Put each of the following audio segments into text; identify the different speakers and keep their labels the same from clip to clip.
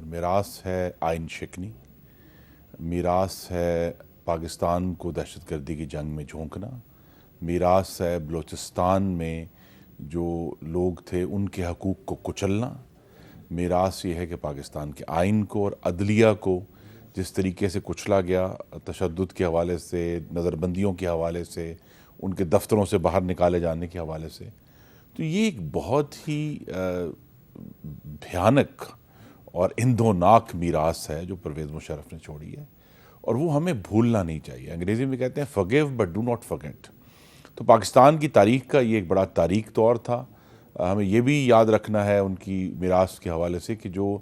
Speaker 1: اور میراث ہے آئین شکنی، میراث ہے پاکستان کو دہشت گردی کی جنگ میں جھونکنا، میراث ہے بلوچستان میں جو لوگ تھے ان کے حقوق کو کچلنا، میراث یہ ہے کہ پاکستان کے آئین کو اور عدلیہ کو جس طریقے سے کچلا گیا، تشدد کے حوالے سے، نظر بندیوں کے حوالے سے، ان کے دفتروں سے باہر نکالے جانے کے حوالے سے، تو یہ ایک بہت ہی بھیانک اور اندھوناک میراث ہے جو پرویز مشرف نے چھوڑی ہے، اور وہ ہمیں بھولنا نہیں چاہیے۔ انگریزی میں کہتے ہیں forgive but do not forget۔ تو پاکستان کی تاریخ کا یہ ایک بڑا تاریخ طور تھا۔ ہمیں یہ بھی یاد رکھنا ہے ان کی میراث کے حوالے سے کہ جو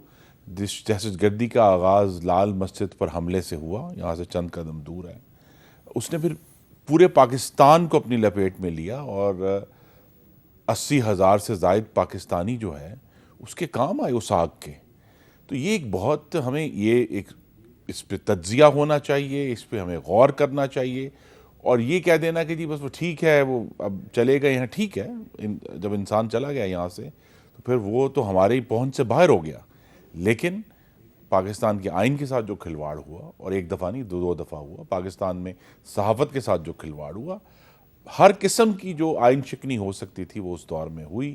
Speaker 1: دہشت گردی کا آغاز لال مسجد پر حملے سے ہوا، یہاں سے چند قدم دور ہے، اس نے پھر پورے پاکستان کو اپنی لپیٹ میں لیا، اور 80,000 سے زائد پاکستانی جو ہے اس کے کام آئے اس آگ کے۔ تو یہ ایک بہت ہمیں یہ ایک اس پہ تجزیہ ہونا چاہیے، اس پہ ہمیں غور کرنا چاہیے، اور یہ کہہ دینا کہ جی بس وہ ٹھیک ہے، وہ اب چلے گئے ہیں، ٹھیک ہے، جب انسان چلا گیا یہاں سے تو پھر وہ تو ہماری پہنچ سے باہر ہو گیا، لیکن پاکستان کے آئین کے ساتھ جو کھلواڑ ہوا، اور ایک دفعہ نہیں دو دفعہ ہوا، پاکستان میں صحافت کے ساتھ جو کھلواڑ ہوا، ہر قسم کی جو آئین شکنی ہو سکتی تھی وہ اس دور میں ہوئی۔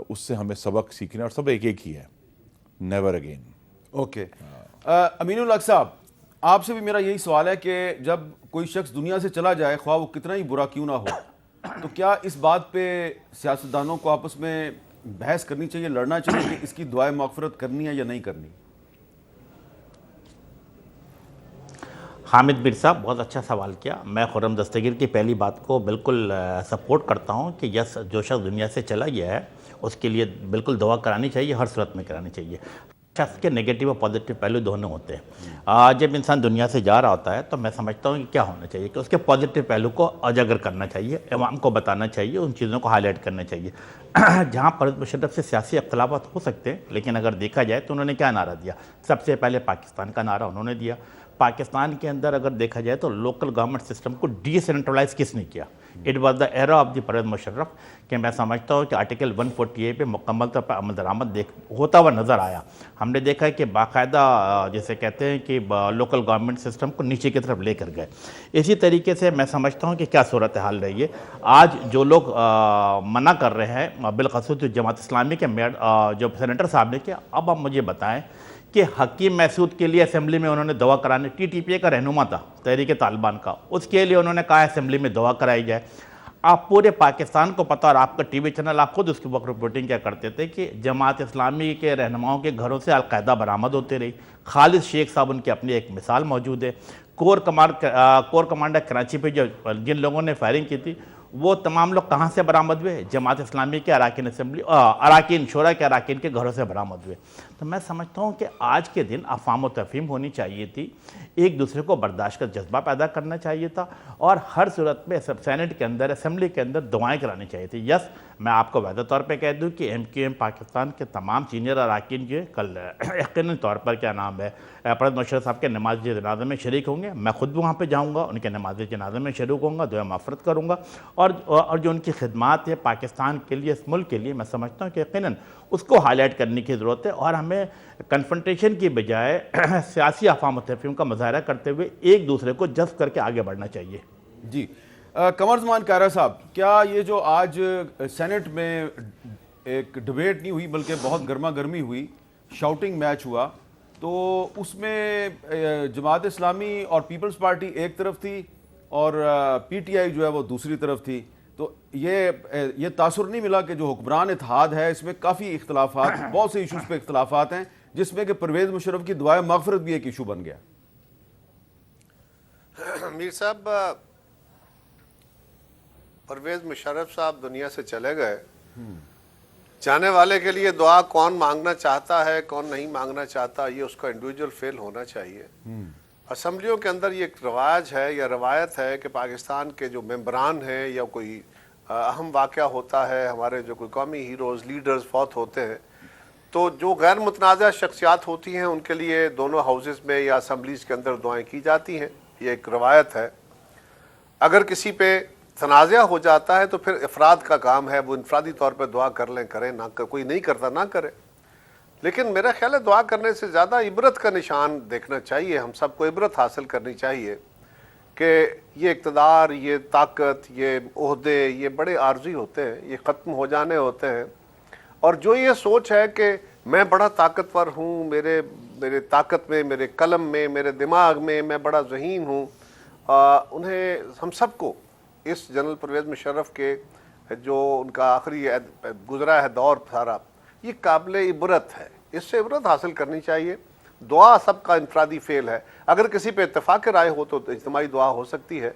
Speaker 1: اس سے ہمیں سبق سیکھنا، اور سب ایک ایک ہی ہے، نیور اگین۔
Speaker 2: اوکے، امین الحق صاحب، آپ سے بھی میرا یہی سوال ہے کہ جب کوئی شخص دنیا سے چلا جائے، خواہ وہ کتنا ہی برا کیوں نہ ہو، تو کیا اس بات پہ سیاستدانوں کو آپس میں بحث کرنی چاہیے، لڑنا چاہیے کہ اس کی دعائے مغفرت کرنی ہے یا نہیں کرنی؟
Speaker 3: حامد میر صاحب بہت اچھا سوال کیا۔ میں خرم دستگیر کی پہلی بات کو بالکل سپورٹ کرتا ہوں کہ یس، جو شخص دنیا سے چلا گیا ہے اس کے لیے بالکل دعا کرانی چاہیے، ہر صورت میں کرانی چاہیے۔ شخص کے نگیٹو اور پازیٹیو پہلو دونوں ہوتے ہیں۔ جب انسان دنیا سے جا رہا ہوتا ہے تو میں سمجھتا ہوں کہ کیا ہونا چاہیے کہ اس کے پازیٹیو پہلو کو اجاگر کرنا چاہیے، عوام کو بتانا چاہیے، ان چیزوں کو ہائی لائٹ کرنا چاہیے۔ جہاں پرویز مشرف سے سیاسی اختلافات ہو سکتے ہیں، لیکن اگر دیکھا جائے تو انہوں نے کیا نعرہ دیا؟ سب سے پہلے پاکستان کا نعرہ انہوں نے دیا۔ پاکستان کے اندر اگر دیکھا جائے تو لوکل گورنمنٹ سسٹم کو ڈی سینٹرلائز کس نے کیا؟ It was the era of the Pervez Musharraf, کہ میں سمجھتا ہوں کہ آرٹیکل 148 پہ مکمل طور پر عمل درآمد ہوتا ہوا نظر آیا۔ ہم نے دیکھا ہے کہ باقاعدہ جیسے کہتے ہیں کہ لوکل گورنمنٹ سسٹم کو نیچے کی طرف لے کر گئے۔ اسی طریقے سے میں سمجھتا ہوں کہ کیا صورتحال رہی ہے آج جو لوگ منع کر رہے ہیں، بالخصوص جو جماعت اسلامی کے جو سینیٹر صاحب نے کیا، اب آپ مجھے بتائیں کہ حکیم محسود کے لیے اسمبلی میں انہوں نے دعا کرانے، ٹی ٹی پی اے کا رہنما تھا تحریک طالبان کا، اس کے لیے انہوں نے کہا اسمبلی میں دعا کرائی جائے۔ آپ پورے پاکستان کو پتہ، اور آپ کا ٹی وی چینل آپ خود اس کے وقت رپورٹنگ کیا کرتے تھے کہ جماعت اسلامی کے رہنماؤں کے گھروں سے القاعدہ برآمد ہوتے رہی۔ خالد شیخ صاحب ان کی اپنی ایک مثال موجود ہے۔ کور کمانڈر کراچی پہ جن لوگوں نے فائرنگ کی تھی وہ تمام لوگ کہاں سے برآمد ہوئے؟ جماعت اسلامی کے اراکین شورا کے اراکین کے گھروں سے برآمد ہوئے۔ تو میں سمجھتا ہوں کہ آج کے دن افہام و تفہیم ہونی چاہیے تھی، ایک دوسرے کو برداشت کا جذبہ پیدا کرنا چاہیے تھا، اور ہر صورت میں سینٹ کے اندر، اسمبلی کے اندر دعائیں کرانی چاہیے تھی۔ یس، میں آپ کو واضح طور پہ کہہ دوں کہ ایم کیو ایم پاکستان کے تمام سینئر اراکین جو کل یقیناً طور پر کیا نام ہے پرویز مشرف صاحب کے نماز جنازہ میں شریک ہوں گے۔ میں خود بھی وہاں پہ جاؤں گا، ان کے نماز جنازہ میں شریک ہوں گا، دعا مغفرت کروں گا، اور جو ان کی خدمات ہے پاکستان کے لیے، اس ملک کے لیے، میں سمجھتا ہوں کہ یقیناً اس کو ہائی لائٹ کرنے کی ضرورت ہے، اور ہمیں کنفرنٹیشن کی بجائے سیاسی افہام و تفہیم کا مظاہرہ کرتے ہوئے ایک دوسرے کو جذب کر کے آگے بڑھنا چاہیے۔
Speaker 2: جی، قمر زمان کائرہ صاحب، کیا یہ جو آج سینٹ میں ایک ڈبیٹ نہیں ہوئی بلکہ بہت گرما گرمی ہوئی، شاؤٹنگ میچ ہوا، تو اس میں جماعت اسلامی اور پیپلز پارٹی ایک طرف تھی اور پی ٹی آئی جو ہے وہ دوسری طرف تھی، تو یہ تاثر نہیں ملا کہ جو حکمران اتحاد ہے اس میں کافی اختلافات، بہت سے ایشوز پہ اختلافات ہیں، جس میں کہ پرویز مشرف کی دعائے مغفرت بھی ایک ایشو بن گیا؟
Speaker 4: میر صاحب، پرویز مشرف صاحب دنیا سے چلے گئے، جانے والے کے لیے دعا کون مانگنا چاہتا ہے کون نہیں مانگنا چاہتا، یہ اس کا انڈیویجول فیل ہونا چاہیے۔ اسمبلیوں کے اندر یہ ایک رواج ہے یا روایت ہے کہ پاکستان کے جو ممبران ہیں یا کوئی اہم واقعہ ہوتا ہے، ہمارے جو کوئی قومی ہیروز لیڈرز فوت ہوتے ہیں، تو جو غیر متنازع شخصیات ہوتی ہیں ان کے لیے دونوں ہاؤسز میں یا اسمبلیز کے اندر دعائیں کی جاتی ہیں، یہ ایک روایت ہے۔ اگر کسی پہ تنازع ہو جاتا ہے تو پھر افراد کا کام ہے، وہ انفرادی طور پہ دعا کر لیں، کریں، نہ کوئی نہیں کرتا نہ کرے، لیکن میرا خیال ہے دعا کرنے سے زیادہ عبرت کا نشان دیکھنا چاہیے. ہم سب کو عبرت حاصل کرنی چاہیے کہ یہ اقتدار، یہ طاقت، یہ عہدے، یہ بڑے عارضی ہوتے ہیں، یہ ختم ہو جانے ہوتے ہیں. اور جو یہ سوچ ہے کہ میں بڑا طاقتور ہوں، میرے طاقت میں، میرے قلم میں، میرے دماغ میں بڑا ذہین ہوں، انہیں ہم سب کو اس جنرل پرویز مشرف کے جو ان کا آخری گزرا ہے دور سارا، یہ قابل عبرت ہے. اس سے عبرت حاصل کرنی چاہیے. دعا سب کا انفرادی فعل ہے. اگر کسی پہ اتفاق رائے ہو تو اجتماعی دعا ہو سکتی ہے.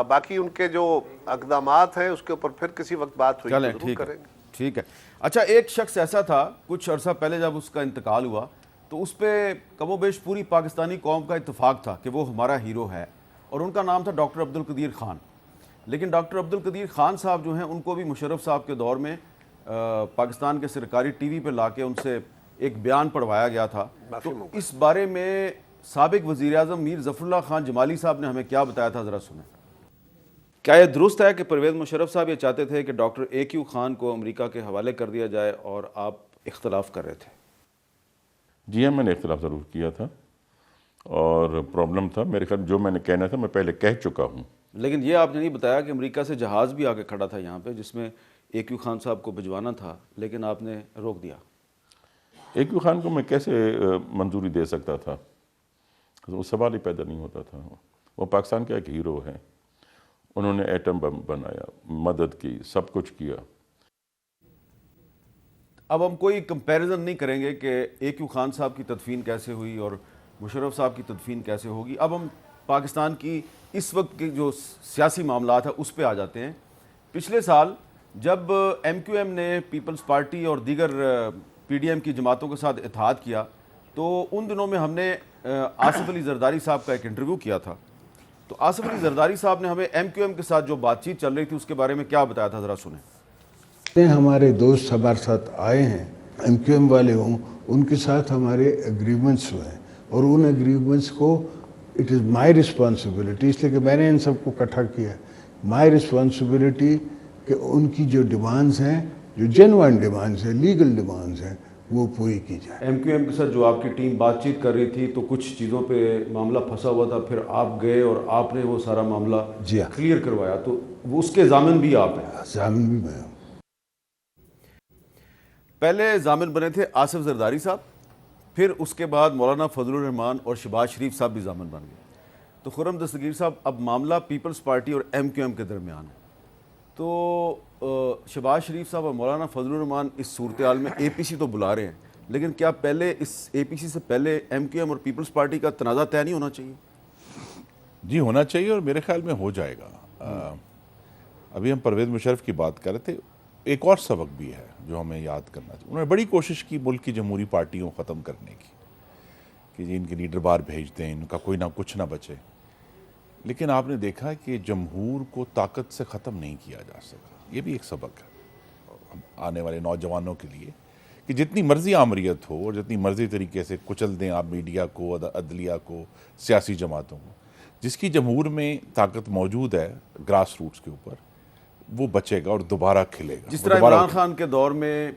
Speaker 4: باقی ان کے جو اقدامات ہیں اس کے اوپر پھر کسی وقت بات ہوئی تو ضرور کریں گے.
Speaker 2: ٹھیک ہے. اچھا، ایک شخص ایسا تھا کچھ عرصہ پہلے جب اس کا انتقال ہوا تو اس پہ کم و بیش پوری پاکستانی قوم کا اتفاق تھا کہ وہ ہمارا ہیرو ہے، اور ان کا نام تھا ڈاکٹر عبدالقدیر خان. لیکن ڈاکٹر عبدالقدیر خان صاحب جو ہیں ان کو بھی مشرف صاحب کے دور میں پاکستان کے سرکاری ٹی وی پہ لا کے ان سے ایک بیان پڑھوایا گیا تھا. تو اس بارے میں سابق وزیر اعظم میر ظفر اللہ خان جمالی صاحب نے ہمیں کیا بتایا تھا، ذرا سنیں. کیا یہ درست ہے کہ پرویز مشرف صاحب یہ چاہتے تھے کہ ڈاکٹر اے کیو خان کو امریکہ کے حوالے کر دیا جائے اور آپ اختلاف کر رہے تھے؟
Speaker 1: جی ہاں، میں نے اختلاف ضرور کیا تھا اور پرابلم تھا. میرے خیال جو میں نے کہنا تھا میں پہلے کہہ چکا ہوں.
Speaker 2: لیکن یہ آپ نے نہیں بتایا کہ امریکہ سے جہاز بھی آ کے کھڑا تھا یہاں پہ جس میں اے کیو خان صاحب کو بھجوانا تھا، لیکن آپ نے روک دیا.
Speaker 1: اے کیو خان کو میں کیسے منظوری دے سکتا تھا؟ وہ سوال ہی پیدا نہیں ہوتا تھا. وہ پاکستان کا ایک ہیرو ہے. انہوں نے ایٹم بم بنایا، مدد کی، سب کچھ کیا.
Speaker 2: اب ہم کوئی کمپیریزن نہیں کریں گے کہ اے کیو خان صاحب کی تدفین کیسے ہوئی اور مشرف صاحب کی تدفین کیسے ہوگی. اب ہم پاکستان کی اس وقت کے جو سیاسی معاملات ہیں اس پہ آ جاتے ہیں. پچھلے سال جب ایم کیو ایم نے پیپلز پارٹی اور دیگر پی ڈی ایم کی جماعتوں کے ساتھ اتحاد کیا تو ان دنوں میں ہم نے آصف علی زرداری صاحب کا ایک انٹرویو کیا تھا. تو آصف علی زرداری صاحب نے ہمیں ایم کیو ایم کے ساتھ جو بات چیت چل رہی تھی اس کے بارے میں کیا بتایا تھا، ذرا سنیں.
Speaker 5: ہمارے دوست ہمارے ساتھ آئے ہیں، ایم کیو ایم والے ہوں، ان کے ساتھ ہمارے اگریمنٹس ہوئے ہیں اور ان اگریمنٹس کو اٹ از مائی رسپانسبلٹی، اس لیے کہ میں نے ان سب کو اکٹھا کیا، مائی رسپانسبلٹی کہ ان کی جو ڈیمانڈز ہیں، جو جینوائن ڈیمانڈز ہیں، لیگل ڈیمانڈز ہیں، وہ پوری کی جائے.
Speaker 2: ایم کیو ایم کے ساتھ جو آپ کی ٹیم بات چیت کر رہی تھی تو کچھ چیزوں پہ معاملہ پھنسا ہوا تھا، پھر آپ گئے اور آپ نے وہ سارا معاملہ کلیئر کروایا، تو وہ اس کے ضامن بھی آپ ہیں؟
Speaker 5: ضامن بھی میں ہوں.
Speaker 2: پہلے ضامن بنے تھے آصف زرداری صاحب، پھر اس کے بعد مولانا فضل الرحمان اور شہباز شریف صاحب بھی ضامن بن گئے. تو خرم دستگیر صاحب، اب معاملہ پیپلز پارٹی اور ایم کیو ایم کے درمیان ہے. تو شہباز شریف صاحب اور مولانا فضل الرحمان اس صورتحال میں اے پی سی تو بلا رہے ہیں، لیکن کیا پہلے اس اے پی سی سے پہلے ایم کیو ایم اور پیپلز پارٹی کا تنازع طے نہیں ہونا چاہیے؟
Speaker 1: جی ہونا چاہیے، اور میرے خیال میں ہو جائے گا. ابھی ہم پرویز مشرف کی بات کر رہے تھے. ایک اور سبق بھی ہے جو ہمیں یاد کرنا چاہیے. انہوں نے بڑی کوشش کی ملک کی جمہوری پارٹیوں کو ختم کرنے کی کہ ان کے لیڈر باہر بھیج دیں، ان کا کوئی نہ کچھ نہ بچے. لیکن آپ نے دیکھا کہ جمہور کو طاقت سے ختم نہیں کیا جا سکا. یہ بھی ایک سبق ہے آنے والے نوجوانوں کے لیے کہ جتنی مرضی آمریت ہو اور جتنی مرضی طریقے سے کچل دیں آپ میڈیا کو، عدلیہ کو، سیاسی جماعتوں کو، جس کی جمہور میں طاقت موجود ہے گراس روٹس کے اوپر، وہ بچے گا اور دوبارہ کھلے گا.
Speaker 2: جس طرح عمران خان کے دور میں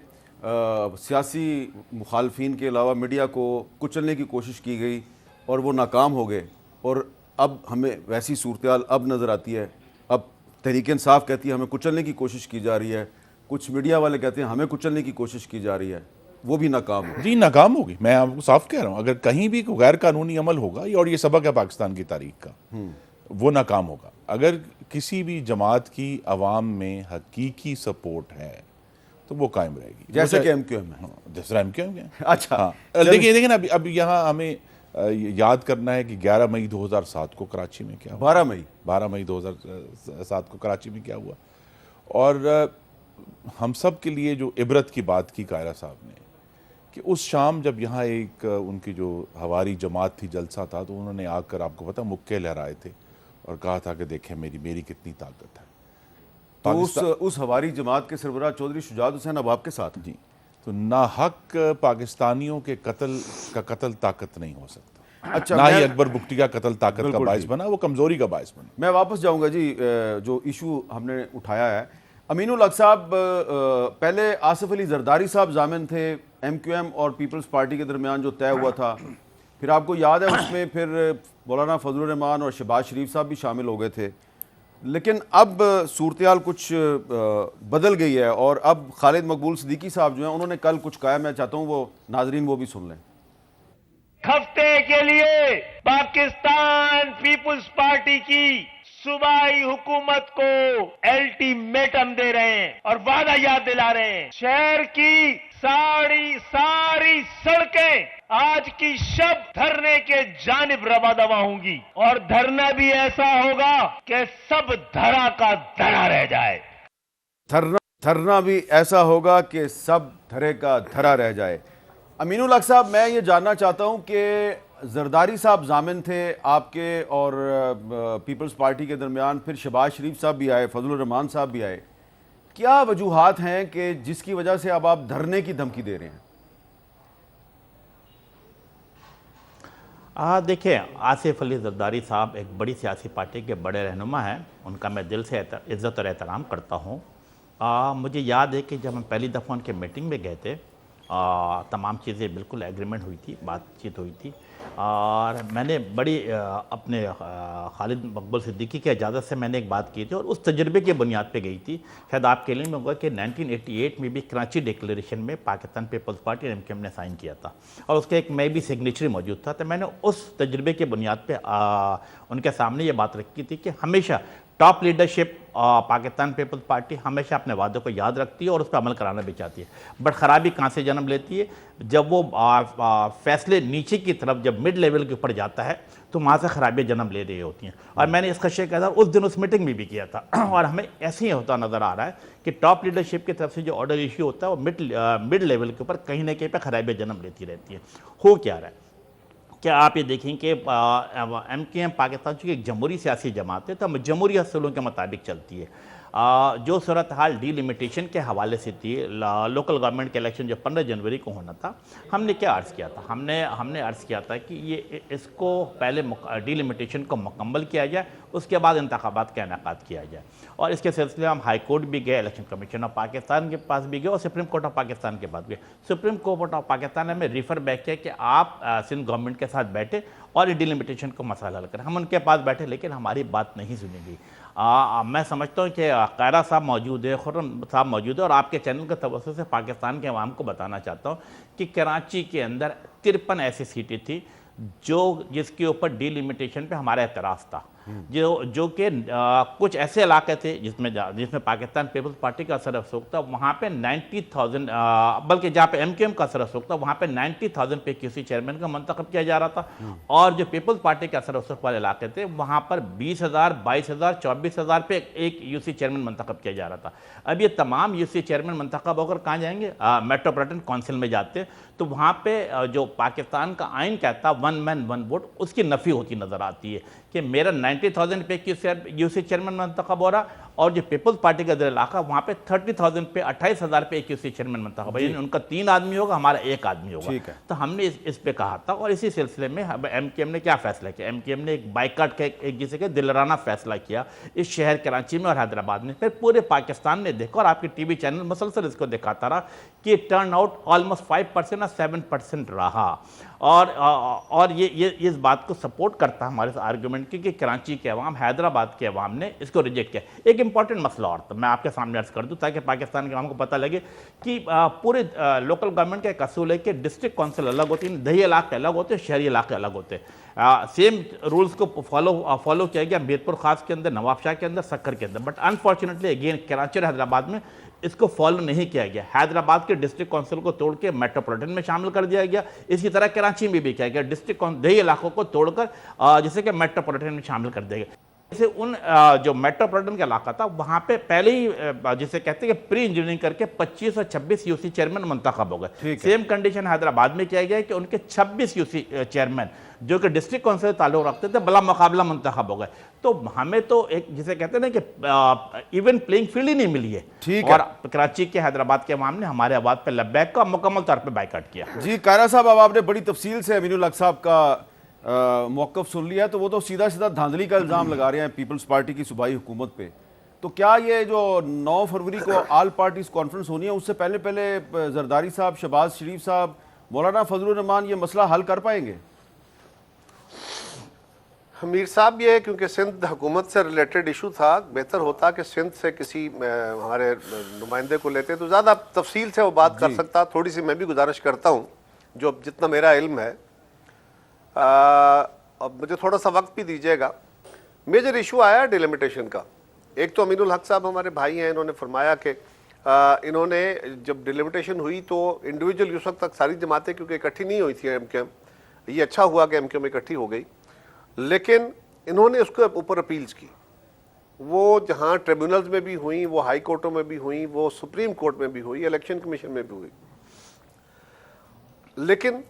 Speaker 2: سیاسی مخالفین کے علاوہ میڈیا کو کچلنے کی کوشش کی گئی اور وہ ناکام ہو گئے، اور اب ہمیں ویسی صورتحال اب نظر آتی ہے. اب تحریک انصاف کہتی ہے ہمیں کچلنے کی کوشش کی جا رہی ہے، کچھ میڈیا والے کہتے ہیں ہمیں کچلنے کی کوشش کی جا رہی ہے، وہ بھی ناکام ہو.
Speaker 1: جی ناکام ہوگی. میں آپ کو صاف کہہ رہا ہوں، اگر کہیں بھی کوئی غیر قانونی عمل ہوگا، اور یہ سبق ہے پاکستان کی تاریخ کا، وہ ناکام ہوگا. اگر کسی بھی جماعت کی عوام میں حقیقی سپورٹ ہے تو وہ قائم رہے گی،
Speaker 2: جیسے کہ ایم کیو ایم ہے.
Speaker 1: جس طرح ایم کیو ایم ہے.
Speaker 2: اچھا
Speaker 1: دیکھیں اب یہاں ہمیں یاد کرنا ہے کہ 11 مئی 2007 کو کراچی میں کیا ہوا. 12 مئی 2007 کو کراچی میں کیا ہوا. اور ہم سب کے لیے جو عبرت کی بات کی قائرہ صاحب نے کہ اس شام جب یہاں ایک ان کی جو ہواری جماعت تھی، جلسہ تھا، تو انہوں نے آ کر آپ کو پتہ مکے لہرائے تھے اور کہا تھا کہ دیکھیں میری کتنی طاقت ہے.
Speaker 2: تو اس ہواری جماعت کے سربراہ چودھری شجاعت حسین اب آپ کے ساتھ.
Speaker 1: جی، تو ناحق پاکستانیوں کے قتل طاقت نہیں ہو سکتا.
Speaker 2: اچھا،
Speaker 1: نہ ہی اکبر بگٹی کا قتل طاقت کا باعث بنا، وہ کمزوری کا باعث بنا.
Speaker 2: میں واپس جاؤں گا جی جو ایشو ہم نے اٹھایا ہے. امین الحق صاحب، پہلے آصف علی زرداری صاحب ضامن تھے ایم کیو ایم اور پیپلز پارٹی کے درمیان جو طے ہوا تھا، پھر آپ کو یاد ہے اس میں پھر مولانا فضل الرحمان اور شہباز شریف صاحب بھی شامل ہو گئے تھے، لیکن اب صورتحال کچھ بدل گئی ہے اور اب خالد مقبول صدیقی صاحب جو ہیں انہوں نے کل کچھ کہا، میں چاہتا ہوں وہ ناظرین وہ بھی سن لیں۔
Speaker 6: ہفتے کے لیے پاکستان پیپلز پارٹی کی صوبائی حکومت کو الٹیمیٹم دے رہے ہیں اور وعدہ یاد دلا رہے ہیں، شہر کی ساری سڑکیں آج کی شب دھرنے کے جانب رواں دواں ہوں گی، اور دھرنا بھی ایسا ہوگا کہ سب دھرا کا دھرا رہ جائے۔
Speaker 2: دھرنا بھی ایسا ہوگا کہ سب دھرے کا دھرا رہ جائے۔ امین الحق صاحب، میں یہ جاننا چاہتا ہوں کہ زرداری صاحب ضامن تھے آپ کے اور پیپلز پارٹی کے درمیان، پھر شہباز شریف صاحب بھی آئے، فضل الرحمان صاحب بھی آئے، کیا وجوہات ہیں کہ جس کی وجہ سے اب آپ دھرنے کی دھمکی دے رہے ہیں؟
Speaker 3: دیکھیں، آصف علی زرداری صاحب ایک بڑی سیاسی پارٹی کے بڑے رہنما ہیں، ان کا میں دل سے عزت اور احترام کرتا ہوں۔ مجھے یاد ہے کہ جب ہم پہلی دفعہ ان کے میٹنگ میں گئے تھے، تمام چیزیں بالکل ایگریمنٹ ہوئی تھی، بات چیت ہوئی تھی، اور میں نے بڑی اپنے خالد مقبول صدیقی کی اجازت سے میں نے ایک بات کی تھی اور اس تجربے کے بنیاد پہ گئی تھی۔ شاید آپ کے علم میں ہوگا کہ 1988 میں بھی کراچی ڈیکلیریشن میں پاکستان پیپلز پارٹی اور ایم کیو ایم نے سائن کیا تھا، اور اس کے ایک میں بھی سگنیچر موجود تھا، تو میں نے اس تجربے کے بنیاد پہ ان کے سامنے یہ بات رکھی تھی کہ ہمیشہ ٹاپ لیڈرشپ پاکستان پیپلز پارٹی ہمیشہ اپنے وعدوں کو یاد رکھتی ہے اور اس پہ عمل کرانا بھی چاہتی ہے، بٹ خرابی کہاں سے جنم لیتی ہے؟ جب وہ فیصلے نیچے کی طرف جب مڈ لیول کے اوپر جاتا ہے تو وہاں سے خرابیاں جنم لے رہی ہوتی ہیں، اور میں نے اس خدشے کا اظہار اس دن اس میٹنگ میں بھی کیا تھا، اور ہمیں ایسے ہی ہوتا نظر آ رہا ہے کہ ٹاپ لیڈرشپ کی طرف سے جو آرڈر ایشو ہوتا ہے وہ مڈ لیول کے اوپر کہیں نہ کہیں پہ خرابیاں جنم لیتی رہتی ہیں۔ ہو کیا رہا ہے؟ کیا آپ یہ دیکھیں کہ ایم کیو ایم پاکستان چونکہ ایک جمہوری سیاسی جماعت ہے تو جمہوری اصولوں کے مطابق چلتی ہے۔ جو صورتحال ڈی لمیٹیشن کے حوالے سے تھی، لوکل گورنمنٹ کے الیکشن جو 15 جنوری کو ہونا تھا، ہم نے کیا عرض کیا تھا؟ ہم نے عرض کیا تھا کہ اس کو پہلے ڈی لمیٹیشن کو مکمل کیا جائے، اس کے بعد انتخابات کا انعقاد کیا جائے، اور اس کے سلسلے ہم ہائی کورٹ بھی گئے، الیکشن کمیشن آف پاکستان کے پاس بھی گئے اور سپریم کورٹ آف پاکستان کے پاس گئے۔ سپریم کورٹ آف پاکستان نے ہمیں ریفر بیک کیا کہ آپ سندھ گورنمنٹ کے ساتھ بیٹھے اور ڈی لمیٹیشن کو مسئلہ حل کریں۔ ہم ان کے پاس بیٹھے لیکن ہماری بات نہیں سنی گئی۔ میں سمجھتا ہوں کہ قائرہ صاحب موجود ہے، خرم صاحب موجود ہے، اور آپ کے چینل کے توسط سے پاکستان کے عوام کو بتانا چاہتا ہوں کہ کراچی کے اندر 53 ایسی سیٹیں تھیں جس کے اوپر ڈی لمیٹیشن پہ ہمارا اعتراض تھا، جو کہ کچھ ایسے علاقے تھے جس میں پاکستان پیپلز پارٹی کا اثر رسوخ تھا، وہاں پہ 90,000 بلکہ جہاں پہ ایم کیو ایم کا اثر رسوخ تھا وہاں پہ 90,000 پہ کیو سی چیئرمین کا منتخب کیا جا رہا تھا، اور جو پیپلز پارٹی کا اثر رسوخ والے علاقے تھے وہاں پر 20,000 22,000 24,000 پہ ایک یو سی چیئرمین منتخب کیا جا رہا تھا۔ اب یہ تمام یو سی چیئرمین منتخب ہو کر کہاں جائیں گے؟ میٹروپولیٹن کونسل میں جاتے، تو وہاں پہ جو پاکستان کا آئین کہتا ہے 1 مین 1 ووٹ، اس کی نفی ہوتی نظر آتی ہے کہ میرا 90,000 پہ یو سی چیئرمین منتخب ہو رہا، اور جو پیپلز پارٹی کا در علاقہ وہاں پہ 30,000 پہ 28,000 پہ ایک یو سی چیئرمین منتخب ہے، یعنی ان کا 3 آدمی ہوگا، ہمارا 1 آدمی ہوگا۔ تو ہم نے اس پہ کہا تھا، اور اسی سلسلے میں ایم کیو ایم نے کیا فیصلہ کیا؟ ایم کیو ایم نے ایک بائیکاٹ کا ایک جسے کہ دلرانہ فیصلہ کیا اس شہر کراچی میں اور حیدرآباد میں۔ پھر پورے پاکستان نے دیکھا، اور آپ کی ٹی وی چینل مسلسل اس کو دکھاتا رہا کہ ٹرن آؤٹ آلموسٹ 5% اور 7% رہا، اور یہ اس بات کو سپورٹ کرتا ہے ہمارے اس آرگومنٹ کی کہ کراچی کے عوام، حیدرآباد کے عوام نے اس کو ریجیکٹ کیا۔ ایک امپورٹنٹ مسئلہ اور میں آپ کے سامنے عرض کر دوں تاکہ پاکستان کے عوام کو پتہ لگے کہ پورے لوکل گورنمنٹ کا ایک اصول ہے کہ ڈسٹرکٹ کونسل الگ ہوتی ہیں، دیہی علاقے الگ ہوتے ہیں، شہری علاقے الگ ہوتے ہیں۔ سیم رولز کو فالو کیا گیا میرپور خاص کے اندر، نواب شاہ کے اندر، سکر کے اندر، بٹ انفارچونیٹلی اگین کراچی اور حیدرآباد میں اس کو فالو نہیں کیا گیا۔ حیدرآباد کے ڈسٹرکٹ کونسل کو توڑ کے میٹروپولیٹن میں شامل کر دیا گیا، اسی طرح کراچی میں بھی کیا گیا، ڈسٹرکٹ دیہی علاقوں کو توڑ کر جسے کہ میٹروپولیٹن میں شامل کر دیا گیا۔ جیسے ان جو میٹروپولیٹن کا علاقہ تھا وہاں پہ پہلے ہی جسے کہتے ہیں کہ پری انجینئرنگ کر کے 25 اور 26 یو سی چیئرمین منتخب ہو گئے۔ سیم کنڈیشن حیدرآباد میں کیا گیا کہ ان کے 26 یو سی چیئرمین جو کہ ڈسٹرکٹ کونسل سے تعلق رکھتے تھے بلا مقابلہ منتخب ہو گئے۔ تو ہمیں تو ایک جسے کہتے ہیں نا کہ ایون پلینگ فیلڈ ہی نہیں ملی ہے، اور کراچی کے حیدرآباد کے عوام نے ہمارے آواز پہ لبیک کا مکمل طور پہ بائیکاٹ کیا۔
Speaker 2: جی قائرہ صاحب، اب آپ نے بڑی تفصیل سے امین الحق صاحب کا موقف سن لیا، تو وہ تو سیدھا دھاندلی کا الزام لگا رہے ہیں پیپلز پارٹی کی صوبائی حکومت پہ، تو کیا یہ جو 9 فروری کو آل پارٹیز کانفرنس ہونی ہے اس سے پہلے پہلے زرداری صاحب، شہباز شریف صاحب، مولانا فضل الرحمان یہ مسئلہ حل کر پائیں گے؟
Speaker 4: میر صاحب یہ کیونکہ سندھ حکومت سے ریلیٹڈ ایشو تھا، بہتر ہوتا کہ سندھ سے کسی ہمارے نمائندے کو لیتے تو زیادہ تفصیل سے وہ بات کر سکتا. تھوڑی سی میں بھی گزارش کرتا ہوں جو جتنا میرا علم ہے. اب مجھے تھوڑا سا وقت بھی دیجیے گا. میجر ایشو آیا ڈیلیمیٹیشن کا. ایک تو امین الحق صاحب ہمارے بھائی ہیں، انہوں نے فرمایا کہ انہوں نے جب ڈیلیمیٹیشن ہوئی تو انڈیویجول اس وقت تک ساری جماعتیں کیونکہ اکٹھی نہیں ہوئی تھی ایم کیو ایم، یہ اچھا ہوا کہ ایم کیو ایم اکٹھی ہو گئی، لیکن انہوں نے اس کے اوپر اپیلز کی. وہ جہاں ٹریبیونلز میں بھی ہوئیں، وہ ہائی کورٹوں میں بھی ہوئیں، وہ سپریم کورٹ میں بھی ہوئی، الیکشن کمیشن میں بھی ہوئی، لیکن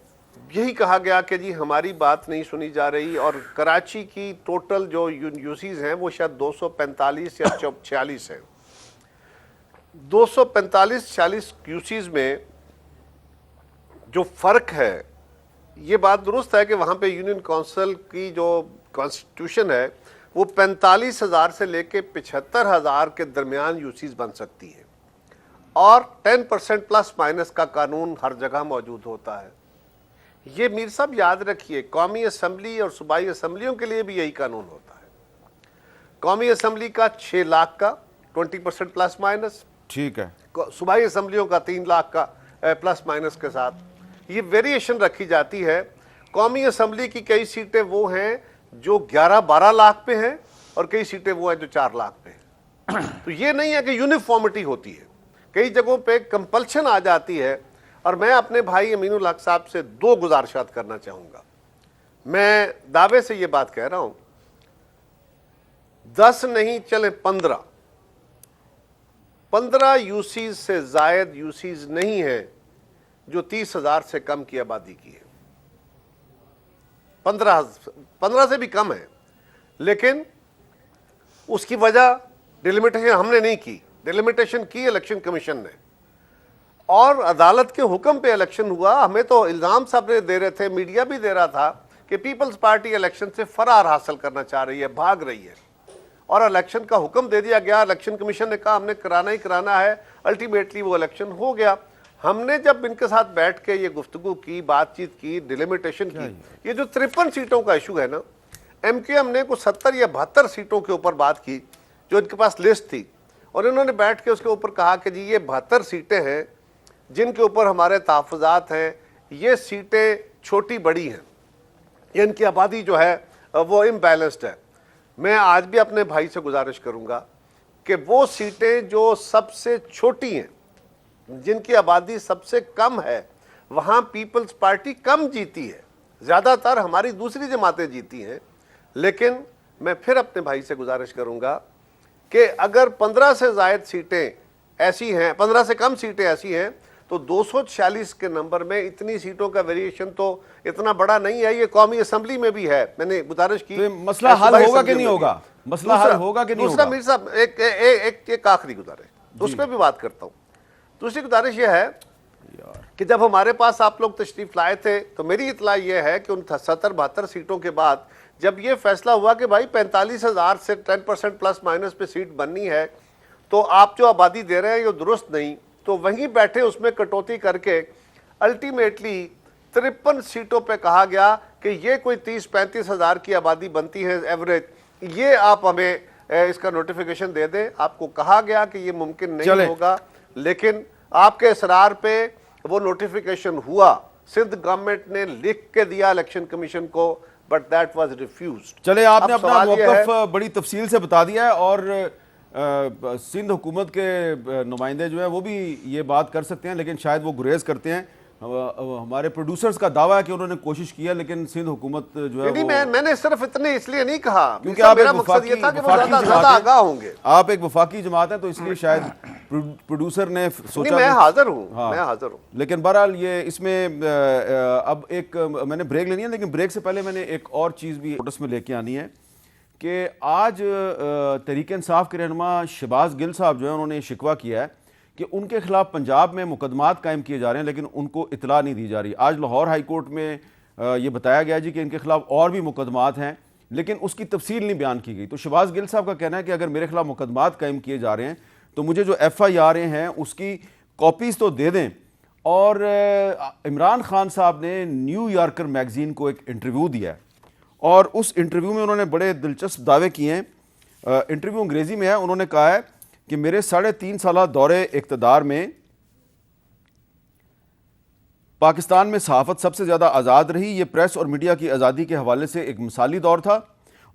Speaker 4: یہی کہا گیا کہ جی ہماری بات نہیں سنی جا رہی. اور کراچی کی ٹوٹل جو یوسیز ہیں وہ شاید 245 یا 46 ہیں. 245-46 یوسیز میں جو فرق ہے، یہ بات درست ہے کہ وہاں پہ یونین کونسل کی جو کانسٹیٹیوشن ہے وہ 45,000 سے لے کے 75,000 کے درمیان یوسیز بن سکتی ہے، اور 10% پلس مائنس کا قانون ہر جگہ موجود ہوتا ہے. یہ میر صاحب یاد رکھیے، قومی اسمبلی اور صوبائی اسمبلیوں کے لیے بھی یہی قانون ہوتا ہے. قومی اسمبلی کا 6 لاکھ کا 20% پلس مائنس،
Speaker 2: ٹھیک ہے،
Speaker 4: صوبائی اسمبلیوں کا 3 لاکھ کا پلس مائنس کے ساتھ. یہ ویریشن رکھی جاتی ہے. قومی اسمبلی کی کئی سیٹیں وہ ہیں جو 11-12 لاکھ پہ ہیں، اور کئی سیٹیں وہ ہیں جو 4 لاکھ پہ ہیں. تو یہ نہیں ہے کہ یونیفارمٹی ہوتی ہے، کئی جگہوں پہ کمپلشن آ جاتی ہے. اور میں اپنے بھائی امین الحق صاحب سے 2 گزارشات کرنا چاہوں گا. میں دعوے سے یہ بات کہہ رہا ہوں، 10 نہیں چلیں 15 یوسیز سے زائد یوسیز نہیں ہیں جو 30,000 سے کم کی آبادی کی ہے. 15 سے بھی کم ہے، لیکن اس کی وجہ ڈیلیمیٹیشن ہم نے نہیں کی، ڈیلیمیٹیشن کی الیکشن کمیشن نے، اور عدالت کے حکم پہ الیکشن ہوا. ہمیں تو الزام سب نے دے رہے تھے، میڈیا بھی دے رہا تھا کہ پیپلز پارٹی الیکشن سے فرار حاصل کرنا چاہ رہی ہے، بھاگ رہی ہے، اور الیکشن کا حکم دے دیا گیا. الیکشن کمیشن نے کہا ہم نے کرانا ہی کرانا ہے. الٹیمیٹلی وہ الیکشن ہو گیا. ہم نے جب ان کے ساتھ بیٹھ کے یہ گفتگو کی، بات چیت کی، ڈیلیمیٹیشن کی، یہ جو 53 سیٹوں کا ایشو ہے نا، ایم کیو ایم نے کوئی 70 یا 72 سیٹوں کے اوپر بات کی جو ان کے پاس لسٹ تھی، اور انہوں نے بیٹھ کے اس کے اوپر کہا کہ جی یہ 72 سیٹیں ہیں جن کے اوپر ہمارے تحفظات ہیں. یہ سیٹیں چھوٹی بڑی ہیں، یہ ان کی آبادی جو ہے وہ امبیلنسڈ ہے. میں آج بھی اپنے بھائی سے گزارش کروں گا کہ وہ سیٹیں جو سب سے چھوٹی ہیں، جن کی آبادی سب سے کم ہے، وہاں پیپلز پارٹی کم جیتی ہے. زیادہ تر ہماری دوسری جماعتیں جیتی ہیں. لیکن میں پھر اپنے بھائی سے گزارش کروں گا کہ اگر 15 سے زائد سیٹیں ایسی ہیں، 15 سے کم سیٹیں ایسی ہیں، تو 246 کے نمبر میں اتنی سیٹوں کا ویریشن تو اتنا بڑا نہیں ہے. یہ قومی اسمبلی میں بھی ہے. میں نے گزارش کی
Speaker 2: مسئلہ حل ہوگا کہ نہیں ہوگا؟ مسئلہ حل ہوگا کہ نہیں ہوگا؟
Speaker 4: دوسرا میر صاحب ایک آخری گزارش، اس پہ بھی بات کرتا ہوں. دوسری گزارش یہ ہے کہ جب ہمارے پاس آپ لوگ تشریف لائے تھے تو میری اطلاع یہ ہے کہ ان 70-72 سیٹوں کے بعد جب یہ فیصلہ ہوا کہ بھائی 45,000 سے 10% پلس مائنس پہ سیٹ بننی ہے، تو آپ جو آبادی دے رہے ہیں یہ درست نہیں، تو وہیں بیٹھے اس میں کٹوتی کر کے الٹیمیٹلی 53 سیٹوں پہ کہا گیا کہ یہ کوئی 30-35 ہزار کی آبادی بنتی ہے ایوریج. یہ آپ ہمیں اس کا نوٹیفیکیشن دے دیں. آپ کو کہا گیا کہ یہ ممکن نہیں ہوگا، لیکن آپ کے اصرار پہ وہ نوٹیفیکیشن ہوا. سندھ گورنمنٹ نے لکھ کے دیا الیکشن کمیشن کو، بٹ دیٹ واز ریفیوزڈ.
Speaker 2: چلے آپ نے اپنا موقف بڑی تفصیل سے بتا دیا ہے، اور سندھ حکومت کے نمائندے جو ہیں وہ بھی یہ بات کر سکتے ہیں، لیکن شاید وہ گریز کرتے ہیں. ہمارے پروڈیوسرز کا دعویٰ ہے کہ انہوں نے کوشش کی ہے، لیکن سندھ حکومت جو ہے
Speaker 4: میں نے صرف اتنے اس لیے نہیں کہا
Speaker 2: کیونکہ آپ
Speaker 4: میرا مقصد یہ تھا کہ وہ زیادہ آگاہ ہوں گے.
Speaker 2: آپ ایک وفاقی جماعت ہیں، تو اس لیے شاید پروڈیوسر نے سوچا.
Speaker 4: میں حاضر ہوں.
Speaker 2: لیکن بہرحال یہ اس میں اب ایک میں نے بریک لینی ہے، لیکن بریک سے پہلے میں نے ایک اور چیز بھی نوٹس میں لے کے آنی ہے کہ آج تحریک انصاف کے رہنما شہباز گل صاحب جو ہے انہوں نے شکوہ کیا ہے کہ ان کے خلاف پنجاب میں مقدمات قائم کیے جا رہے ہیں، لیکن ان کو اطلاع نہیں دی جا رہی. آج لاہور ہائی کورٹ میں یہ بتایا گیا جی کہ ان کے خلاف اور بھی مقدمات ہیں، لیکن اس کی تفصیل نہیں بیان کی گئی. تو شہباز گل صاحب کا کہنا ہے کہ اگر میرے خلاف مقدمات قائم کیے جا رہے ہیں تو مجھے جو FIR ہیں اس کی کاپیز تو دے دیں. اور عمران خان صاحب نے نیو یارکر میگزین کو ایک انٹرویو دیا ہے اور اس انٹرویو میں انہوں نے بڑے دلچسپ دعوے کیے ہیں. انٹرویو انگریزی میں ہے. انہوں نے کہا ہے کہ میرے 3.5 سالہ دورے اقتدار میں پاکستان میں صحافت سب سے زیادہ آزاد رہی. یہ پریس اور میڈیا کی آزادی کے حوالے سے ایک مثالی دور تھا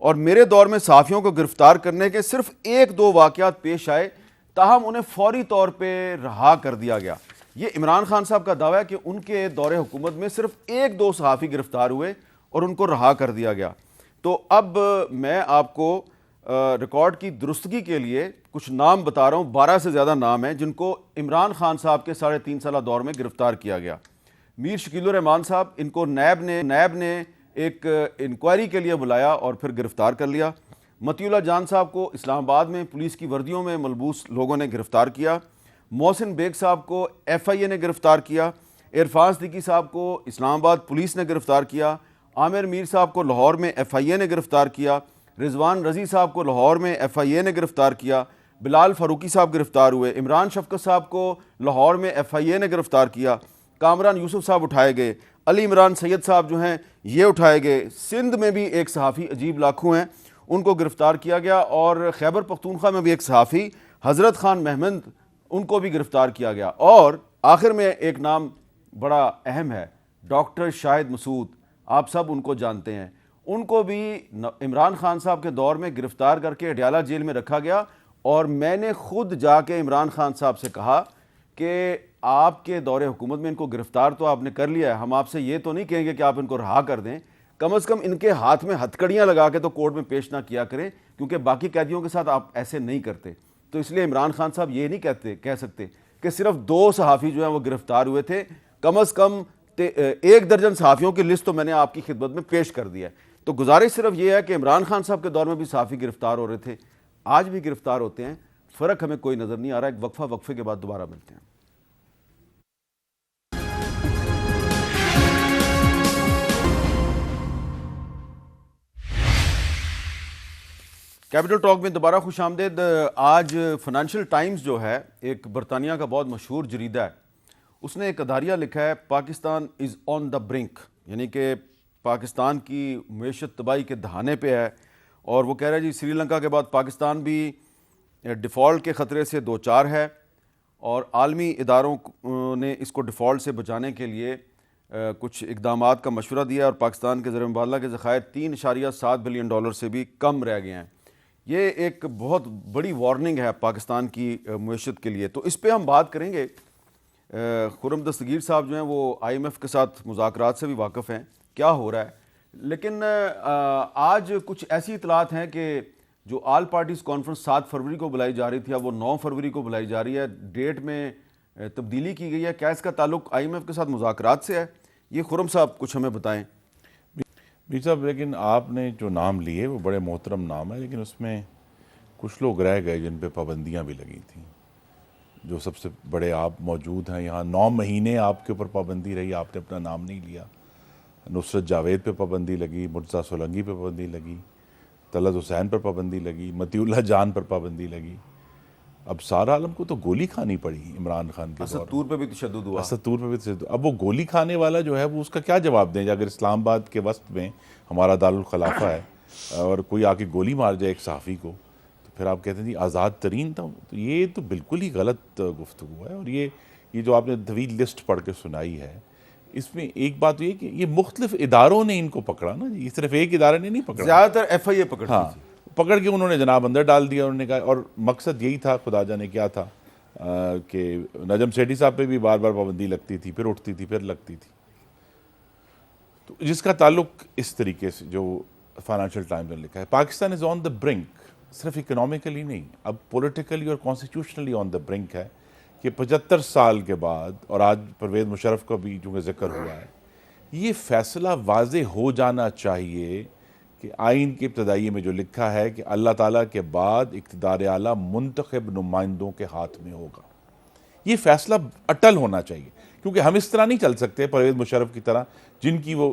Speaker 2: اور میرے دور میں صحافیوں کو گرفتار کرنے کے صرف 1-2 واقعات پیش آئے, تاہم انہیں فوری طور پہ رہا کر دیا گیا. یہ عمران خان صاحب کا دعویٰ ہے کہ ان کے دور حکومت میں صرف 1-2 صحافی گرفتار ہوئے اور ان کو رہا کر دیا گیا. تو اب میں آپ کو ریکارڈ کی درستگی کے لیے کچھ نام بتا رہا ہوں. 12 سے زیادہ نام ہیں جن کو عمران خان صاحب کے 3.5 سالہ دور میں گرفتار کیا گیا. میر شکیل الرحمان صاحب, ان کو نیب نے ایک انکوائری کے لیے بلایا اور پھر گرفتار کر لیا. متی اللہ جان صاحب کو اسلام آباد میں پولیس کی وردیوں میں ملبوس لوگوں نے گرفتار کیا. محسن بیگ صاحب کو FIA نے گرفتار کیا. عرفان صدیقی صاحب کو اسلام آباد پولیس نے گرفتار کیا. عامر میر صاحب کو لاہور میں FIA نے گرفتار کیا. رضوان رضی صاحب کو لاہور میں FIA نے گرفتار کیا. بلال فاروقی صاحب گرفتار ہوئے. عمران شفقت صاحب کو لاہور میں FIA نے گرفتار کیا. کامران یوسف صاحب اٹھائے گئے. علی عمران سید صاحب جو ہیں یہ اٹھائے گئے. سندھ میں بھی ایک صحافی عجیب لاکھوں ہیں, ان کو گرفتار کیا گیا. اور خیبر پختونخوا میں بھی ایک صحافی حضرت خان محمد, ان کو بھی گرفتار کیا گیا. اور آخر میں ایک نام بڑا اہم ہے, ڈاکٹر شاہد مسعود, آپ سب ان کو جانتے ہیں. ان کو بھی عمران خان صاحب کے دور میں گرفتار کر کے اڈیالہ جیل میں رکھا گیا. اور میں نے خود جا کے عمران خان صاحب سے کہا کہ آپ کے دور حکومت میں ان کو گرفتار تو آپ نے کر لیا ہے, ہم آپ سے یہ تو نہیں کہیں گے کہ آپ ان کو رہا کر دیں, کم از کم ان کے ہاتھ میں ہتھکڑیاں لگا کے تو کورٹ میں پیش نہ کیا کریں, کیونکہ باقی قیدیوں کے ساتھ آپ ایسے نہیں کرتے. تو اس لیے عمران خان صاحب یہ نہیں کہہ سکتے کہ صرف 2 صحافی جو ہیں وہ گرفتار ہوئے تھے. کم از کم 1 درجن صحافیوں کی لسٹ تو میں نے آپ کی خدمت میں پیش کر دیا ہے. تو گزارش صرف یہ ہے کہ عمران خان صاحب کے دور میں بھی صحافی گرفتار ہو رہے تھے, آج بھی گرفتار ہوتے ہیں, فرق ہمیں کوئی نظر نہیں آ رہا. ایک وقفے کے بعد دوبارہ ملتے ہیں. کیپٹل ٹاک میں دوبارہ خوش آمدید. آج فائنینشیل ٹائمز جو ہے, ایک برطانیہ کا بہت مشہور جریدہ ہے, اس نے ایک اداریہ لکھا ہے پاکستان از آن دا برنک, یعنی کہ پاکستان کی معیشت تباہی کے دہانے پہ ہے. اور وہ کہہ رہا ہے جی سری لنکا کے بعد پاکستان بھی ڈیفالٹ کے خطرے سے 2-4 ہے, اور عالمی اداروں نے اس کو ڈیفالٹ سے بچانے کے لیے کچھ اقدامات کا مشورہ دیا, اور پاکستان کے زر مبادلہ کے ذخائر $3.7 بلین سے بھی کم رہ گئے ہیں. یہ ایک بہت بڑی وارننگ ہے پاکستان کی معیشت کے لیے. تو اس پہ ہم بات کریں گے. خرم دستگیر صاحب جو ہیں وہ IMF کے ساتھ مذاکرات سے بھی واقف ہیں, کیا ہو رہا ہے. لیکن آج کچھ ایسی اطلاعات ہیں کہ جو آل پارٹیز کانفرنس 7 فروری کو بلائی جا رہی تھی, اب وہ 9 فروری کو بلائی جا رہی ہے. ڈیٹ میں تبدیلی کی گئی ہے. کیا اس کا تعلق IMF کے ساتھ مذاکرات سے ہے؟ یہ خرم صاحب کچھ ہمیں بتائیں.
Speaker 1: میر صاحب, لیکن آپ نے جو نام لیے وہ بڑے محترم نام ہے, لیکن اس میں کچھ لوگ رہ گئے جن پہ پابندیاں بھی لگی تھیں. جو سب سے بڑے آپ موجود ہیں یہاں, 9 مہینے آپ کے اوپر پابندی رہی, آپ نے اپنا نام نہیں لیا. نصرت جاوید پہ پابندی لگی, مرتضیٰ سولنگی پہ پابندی لگی, طلعت حسین پر پابندی لگی, متی اللہ جان پر پابندی لگی. اب سارا عالم کو تو گولی کھانی پڑی عمران خان کے دور.
Speaker 2: اسد طور پہ بھی تشدد ہوا.
Speaker 1: اسد طور پہ بھی تشدد. اب وہ گولی کھانے والا جو ہے وہ اس کا کیا جواب دیں؟ اگر اسلام آباد کے وسط میں ہمارا دارالخلافہ ہے اور کوئی آ کے گولی مار جائے ایک صحافی کو, تو پھر آپ کہتے ہیں جی آزاد ترین تھا. تو یہ تو بالکل ہی غلط گفتگو ہے. اور یہ جو آپ نے طویل لسٹ پڑھ کے سنائی ہے, اس میں ایک بات یہ کہ یہ مختلف اداروں نے ان کو پکڑا نا, یہ صرف ایک ادارے نے نہیں پکڑا.
Speaker 2: زیادہ تر FIA پکڑ.
Speaker 1: ہاں, پکڑ کے انہوں نے جناب اندر ڈال دیا. انہوں نے کہا, اور مقصد یہی تھا, خدا جانے کیا تھا, کہ نجم سیٹھی صاحب پہ بھی بار بار پابندی لگتی تھی, پھر اٹھتی تھی, پھر لگتی تھی. تو جس کا تعلق اس طریقے سے جو فائنینشیل ٹائمز نے لکھا ہے, پاکستان از آن دا برنک, صرف اکنامکلی نہیں, اب پولیٹیکلی اور کانسٹیٹیوشنلی آن دا برنک ہے, کہ 75 سال کے بعد, اور آج پرویز مشرف کا بھی جو ذکر ہوا ہے, یہ فیصلہ واضح ہو جانا چاہیے کہ آئین کے ابتدائی میں جو لکھا ہے کہ اللہ تعالیٰ کے بعد اقتدار اعلیٰ منتخب نمائندوں کے ہاتھ میں ہوگا. یہ فیصلہ اٹل ہونا چاہیے, کیونکہ ہم اس طرح نہیں چل سکتے پرویز مشرف کی طرح, جن کی وہ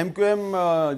Speaker 2: MQM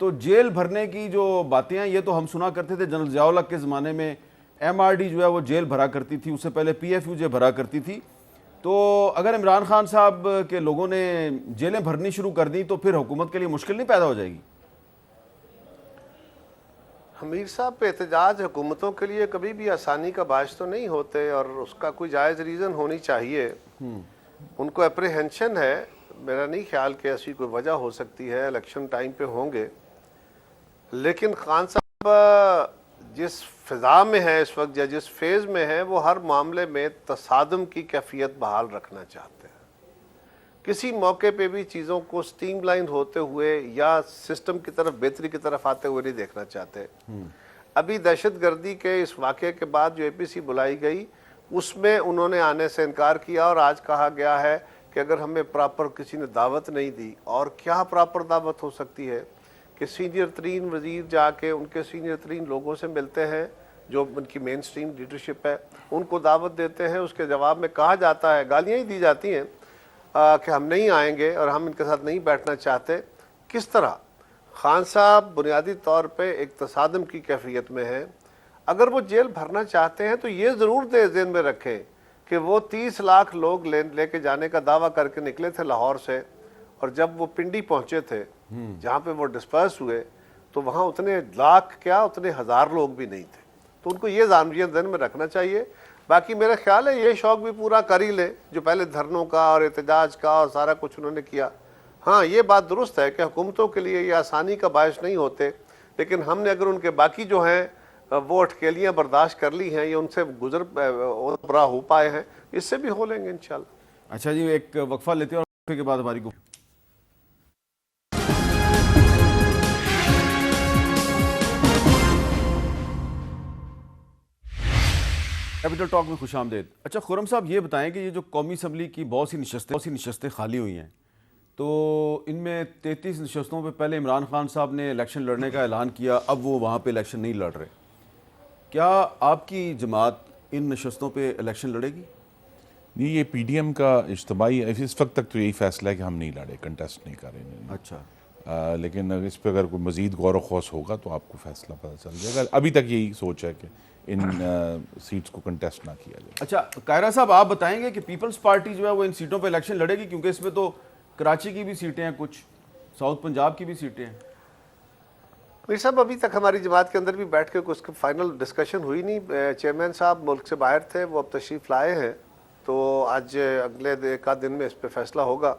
Speaker 2: تو جیل بھرنے کی جو باتیں ہیں یہ تو ہم سنا کرتے تھے جنرل ضیاء الحق کے زمانے میں ایم آر ڈی جو ہے وہ جیل بھرا کرتی تھی, اس سے پہلے پی ایف یو جے بھرا کرتی تھی. تو اگر عمران خان صاحب کے لوگوں نے جیلیں بھرنی شروع کر دیں تو پھر حکومت کے لیے مشکل نہیں پیدا ہو جائے گی؟
Speaker 4: حمید صاحب پہ احتجاج حکومتوں کے لیے کبھی بھی آسانی کا باعث تو نہیں ہوتے, اور اس کا کوئی جائز ریزن ہونی چاہیے. ان کو اپریہنشن ہے, میرا نہیں خیال کہ ایسی کوئی وجہ ہو سکتی ہے, الیکشن ٹائم پہ ہوں گے. لیکن خان صاحب جس فضا میں ہے اس وقت یا جس فیز میں ہے وہ ہر معاملے میں تصادم کی کیفیت بحال رکھنا چاہتے ہیں. کسی موقع پہ بھی چیزوں کو سٹریم لائن ہوتے ہوئے یا سسٹم کی طرف بہتری کی طرف آتے ہوئے نہیں دیکھنا چاہتے. ابھی دہشت گردی کے اس واقعے کے بعد جو اے پی سی بلائی گئی اس میں انہوں نے آنے سے انکار کیا, اور آج کہا گیا ہے کہ اگر ہمیں پراپر کسی نے دعوت نہیں دی, اور کیا پراپر دعوت ہو سکتی ہے کہ سینئر ترین وزیر جا کے ان کے سینئر ترین لوگوں سے ملتے ہیں جو ان کی مین سٹریم لیڈرشپ ہے, ان کو دعوت دیتے ہیں, اس کے جواب میں کہا جاتا ہے, گالیاں ہی دی جاتی ہیں کہ ہم نہیں آئیں گے اور ہم ان کے ساتھ نہیں بیٹھنا چاہتے. کس طرح خان صاحب بنیادی طور پہ ایک تصادم کی کیفیت میں ہیں. اگر وہ جیل بھرنا چاہتے ہیں تو یہ ضرور ذہن میں رکھیں کہ وہ 30 لاکھ لوگ لے کے جانے کا دعویٰ کر کے نکلے تھے لاہور سے, اور جب وہ پنڈی پہنچے تھے جہاں پہ وہ ڈسپرس ہوئے تو وہاں اتنے لاکھ کیا اتنے ہزار لوگ بھی نہیں تھے. تو ان کو یہ ذہن میں رکھنا چاہیے. باقی میرا خیال ہے یہ شوق بھی پورا کر ہی لے جو پہلے دھرنوں کا اور احتجاج کا اور سارا کچھ انہوں نے کیا. ہاں یہ بات درست ہے کہ حکومتوں کے لیے یہ آسانی کا باعث نہیں ہوتے, لیکن ہم نے اگر ان کے باقی جو ہیں وہ اٹکیلیاں برداشت کر لی ہیں یا ان سے گزر برا ہو پائے ہیں, اس سے بھی ہو لیں گے انشاءاللہ.
Speaker 2: اچھا جی, ایک وقفہ لیتے ہیں اور وقفے کے بعد ہماری کو کیپٹل ٹاک میں خوش آمدید. اچھا خرم صاحب یہ بتائیں کہ یہ جو قومی اسمبلی کی بہت سی نشستیں خالی ہوئی ہیں, تو ان میں 33 نشستوں پہ پہلے عمران خان صاحب نے الیکشن لڑنے کا اعلان کیا, اب وہ وہاں پہ الیکشن نہیں لڑ رہے. کیا آپ کی جماعت ان نشستوں پہ الیکشن لڑے گی؟
Speaker 1: نہیں, یہ پی ڈی ایم کا اجتماعی اس وقت تک تو یہی فیصلہ ہے کہ ہم نہیں لڑے, کنٹیسٹ نہیں کریں گے.
Speaker 2: اچھا,
Speaker 1: لیکن اس پہ اگر کوئی مزید غور و خوض ہوگا تو آپ کو فیصلہ پتہ چل جائے گا. ابھی تک یہی سوچ ہے کہ ان سیٹس کو کنٹیسٹ نہ کیا جائے.
Speaker 2: اچھا قاہرہ صاحب آپ بتائیں گے کہ پیپلز پارٹی جو ہے وہ ان سیٹوں پہ الیکشن لڑے گی, کیونکہ اس میں تو کراچی کی بھی سیٹیں ہیں, کچھ ساؤتھ پنجاب کی بھی سیٹیں ہیں.
Speaker 4: میر صاحب ابھی تک ہماری جماعت کے اندر بھی بیٹھ کے اس کی فائنل ڈسکشن ہوئی نہیں. چیئرمین صاحب ملک سے باہر تھے, وہ اب تشریف لائے ہیں, تو آج اگلے ایک آدھ دن میں اس پہ فیصلہ ہوگا.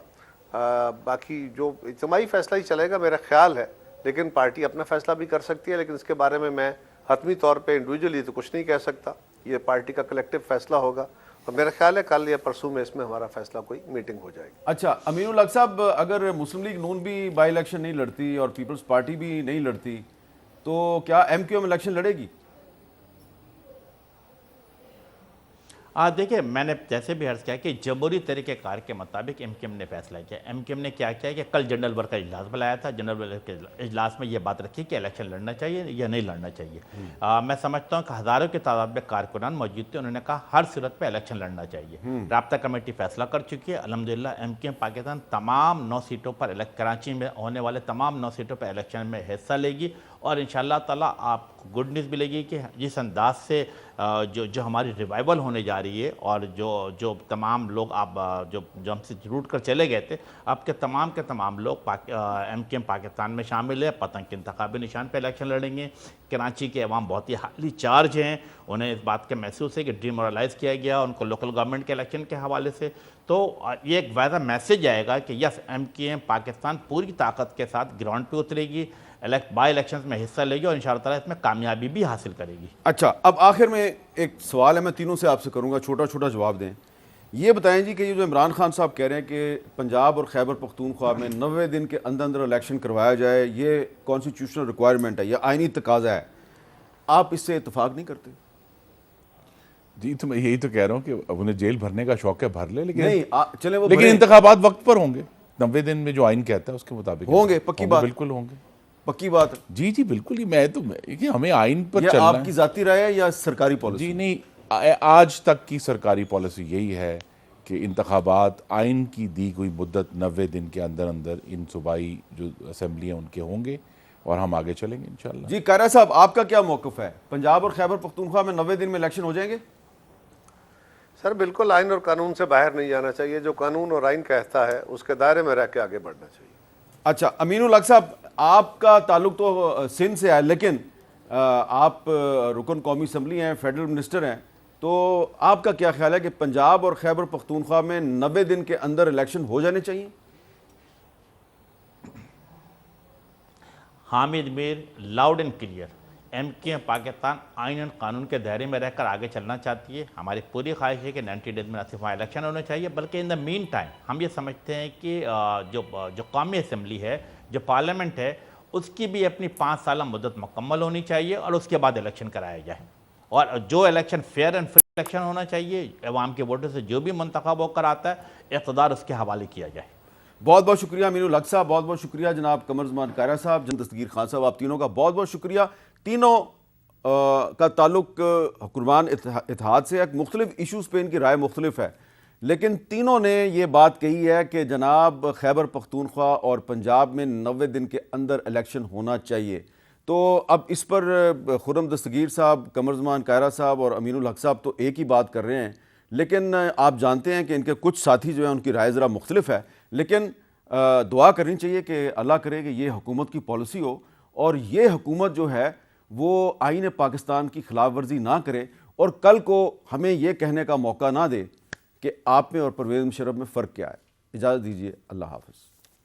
Speaker 4: باقی جو اجتماعی فیصلہ ہی چلے گا میرا خیال ہے, لیکن پارٹی اپنا فیصلہ بھی کر سکتی ہے, لیکن اس کے بارے میں حتمی طور پہ انڈیویجولی تو کچھ نہیں کہہ سکتا. یہ پارٹی کا کلیکٹیو فیصلہ ہوگا, اور میرا خیال ہے کل یا پرسوں میں اس میں ہمارا فیصلہ کوئی میٹنگ ہو جائے گی.
Speaker 2: اچھا امین الحق صاحب, اگر مسلم لیگ نون بھی بائی الیکشن نہیں لڑتی اور پیپلز پارٹی بھی نہیں لڑتی تو کیا ایم کیو ایم الیکشن لڑے گی؟
Speaker 3: دیکھیں میں نے جیسے بھی عرض کیا کہ جمہوری طریقہ کار کے مطابق ایم کیو ایم نے فیصلہ کیا. ایم کیو ایم نے کیا کیا کہ کل جنرل ورک کا اجلاس بلایا تھا, جنرل ورک کے اجلاس میں یہ بات رکھی کہ الیکشن لڑنا چاہیے یا نہیں لڑنا چاہیے. میں سمجھتا ہوں کہ ہزاروں کی تعداد میں کارکنان موجود تھے, انہوں نے کہا ہر صورت پہ الیکشن لڑنا چاہیے. رابطہ کمیٹی فیصلہ کر چکی ہے الحمدللہ. ایم کیو ایم پاکستان تمام 9 سیٹوں پر کراچی میں ہونے والے تمام 9 سیٹوں پر الیکشن میں حصہ لے گی, اور انشاءاللہ تعالیٰ آپ کو گڈ نیوز ملے گی کہ جس انداز سے جو ہماری ریوائول ہونے جا رہی ہے, اور جو تمام لوگ آپ جو ہم سے روٹ کر چلے گئے تھے, آپ کے تمام لوگ ایم کیو ایم پاکستان میں شامل ہے. پتنگ کے انتخابی نشان پہ الیکشن لڑیں گے. کراچی کے عوام بہت ہی ہائیلی چارج ہیں, انہیں اس بات کا محسوس ہے کہ ڈی مورلائز کیا گیا ان کو لوکل گورنمنٹ کے الیکشن کے حوالے سے. تو یہ ایک واضح میسج آئے گا کہ یس ایم کیو ایم پاکستان پوری طاقت کے ساتھ گراؤنڈ پہ اترے گی, بائی الیکشنز میں حصہ لے گی, اور انشاءاللہ تعالیٰ اس میں کامیابی بھی حاصل کرے گی.
Speaker 2: اچھا اب آخر میں ایک سوال ہے, میں تینوں سے آپ سے کروں گا, چھوٹا چھوٹا جواب دیں. یہ بتائیں جی کہ یہ جو عمران خان صاحب کہہ رہے ہیں کہ پنجاب اور خیبر پختونخوا میں 90 دن کے اندر الیکشن کروایا جائے, یہ کانسٹیٹیوشنل ریکوائرمنٹ ہے, یہ آئینی تقاضا ہے, آپ اس سے اتفاق نہیں کرتے؟
Speaker 1: جی تو میں یہی تو کہہ رہا ہوں کہ اب انہیں جیل بھرنے کا شوق ہے, بھر لے,
Speaker 2: لیکن
Speaker 1: انتخابات وقت پر ہوں گے. 90 دن میں جو آئین کہتا ہے اس کے مطابق
Speaker 2: ہوں گے. پکی بات؟
Speaker 1: بالکل ہوں گے,
Speaker 2: پکی بات.
Speaker 1: جی بالکل. ہی ہمیں آئین پر چلنا ہے.
Speaker 2: آپ کی ذاتی رائے ہے یا سرکاری پالیسی؟
Speaker 1: جی نہیں, آج تک کی سرکاری پالیسی یہی ہے کہ انتخابات آئین کی دی گئی مدت 90 دن کے اندر ان صوبائی جو اسمبلی ہیں ان کے ہوں گے, اور ہم آگے چلیں گے انشاءاللہ.
Speaker 2: جی قائرہ صاحب، آپ کا کیا موقف ہے؟ پنجاب اور خیبر پختونخوا میں 90 دن میں الیکشن ہو جائیں گے؟
Speaker 4: سر بالکل آئین اور قانون سے باہر نہیں جانا چاہیے. جو قانون اور آئین کہتا ہے اس کے دائرے میں رہ کے آگے بڑھنا چاہیے.
Speaker 2: اچھا امین الحق صاحب، آپ کا تعلق تو سندھ سے ہے، لیکن آپ رکن قومی اسمبلی ہیں، فیڈرل منسٹر ہیں، تو آپ کا کیا خیال ہے کہ پنجاب اور خیبر پختونخوا میں 90 دن کے اندر الیکشن ہو جانے چاہیے؟
Speaker 3: Hamid Mir loud and clear, M Q M Pakistan آئین اور قانون کے دائرے میں رہ کر آگے چلنا چاہتی ہے. ہماری پوری خواہش ہے کہ 90 ڈیز میں نہ صرف وہاں الیکشن ہونے چاہیے، بلکہ ان دا مین ٹائم ہم یہ سمجھتے ہیں کہ جو قومی اسمبلی ہے، جو پارلیمنٹ ہے، اس کی بھی اپنی 5 سالہ مدت مکمل ہونی چاہیے اور اس کے بعد الیکشن کرایا جائے. اور جو election fair and free election ہونا چاہیے، عوام کے ووٹوں سے جو بھی منتخب ہو کر آتا ہے اقتدار اس کے حوالے کیا جائے.
Speaker 2: بہت بہت شکریہ امین الحق صاحب، بہت بہت شکریہ جناب قمر زمان قائرہ صاحب، جناب دستگیر خان صاحب، آپ تینوں کا بہت بہت شکریہ. تینوں کا تعلق حکمران اتحاد سے، ایک مختلف ایشوز پہ ان کی رائے مختلف ہے، لیکن تینوں نے یہ بات کہی ہے کہ جناب خیبر پختونخوا اور پنجاب میں 90 دن کے اندر الیکشن ہونا چاہیے. تو اب اس پر خرم دستگیر صاحب، قمر زمان قائرہ صاحب اور امین الحق صاحب تو ایک ہی بات کر رہے ہیں، لیکن آپ جانتے ہیں کہ ان کے کچھ ساتھی جو ہیں ان کی رائے ذرا مختلف ہے. لیکن دعا کرنی چاہیے کہ اللہ کرے کہ یہ حکومت کی پالیسی ہو اور یہ حکومت جو ہے وہ آئین پاکستان کی خلاف ورزی نہ کرے اور کل کو ہمیں یہ کہنے کا موقع نہ دے کہ آپ میں اور پرویز مشرف میں فرق کیا ہے. اجازت دیجیے، اللہ حافظ.